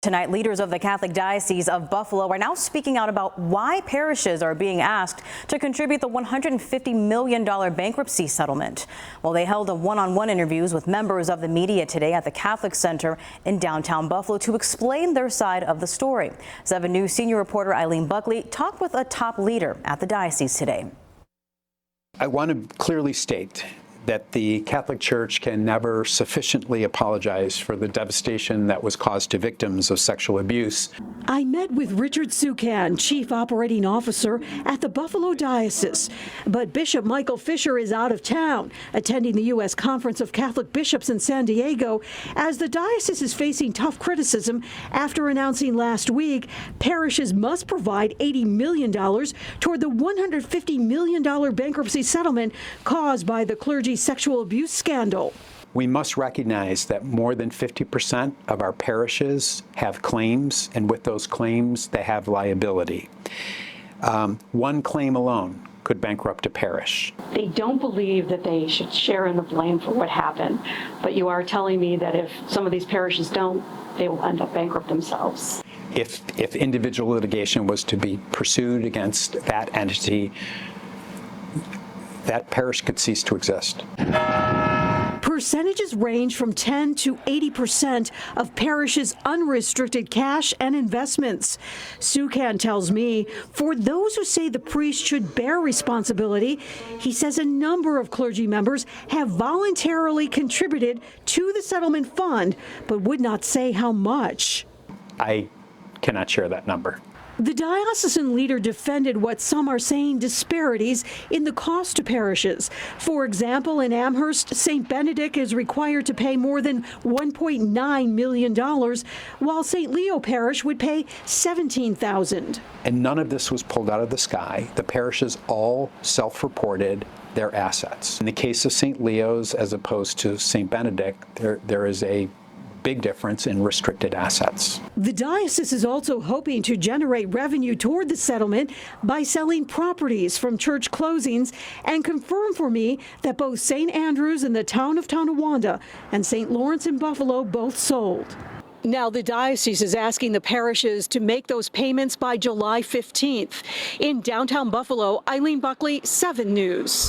Tonight, leaders of the Catholic Diocese of Buffalo are now speaking out about why parishes are being asked to contribute the $150 million bankruptcy settlement. Well, they held one-on-one interviews with members of the media today at the Catholic Center in downtown Buffalo to explain their side of the story. 7 News senior reporter Eileen Buckley talked with a top leader at the diocese today. I want to clearly state that the Catholic Church can never sufficiently apologize for the devastation that was caused to victims of sexual abuse. I met with Richard Sukan, Chief Operating Officer at the Buffalo Diocese, but Bishop Michael Fisher is out of town, attending the U.S. Conference of Catholic Bishops in San Diego, as the diocese is facing tough criticism after announcing last week parishes must provide $80 million toward the $150 million bankruptcy settlement caused by the clergy sexual abuse scandal. We must recognize that more than 50% of our parishes have claims, and with those claims, they have liability. One claim alone could bankrupt a parish. They don't believe that they should share in the blame for what happened, but you are telling me that if some of these parishes don't, they will end up bankrupt themselves. If individual litigation was to be pursued against that entity, that parish could cease to exist. Percentages range from 10 to 80% of parishes' unrestricted cash and investments. Sukan tells me, for those who say the priest should bear responsibility, he says a number of clergy members have voluntarily contributed to the settlement fund, but would not say how much. I cannot share that number. The diocesan leader defended what some are saying disparities in the cost to parishes. For example, in Amherst, St. Benedict is required to pay more than $1.9 million, while St. Leo Parish would pay $17,000. And none of this was pulled out of the sky. The parishes all self-reported their assets. In the case of St. Leo's, as opposed to St. Benedict, there is a big difference in restricted assets. The diocese is also hoping to generate revenue toward the settlement by selling properties from church closings, and confirm for me that both St. Andrew's in the town of Tonawanda and St. Lawrence in Buffalo both sold. Now the diocese is asking the parishes to make those payments by July 15th. In downtown Buffalo, Eileen Buckley, 7 News.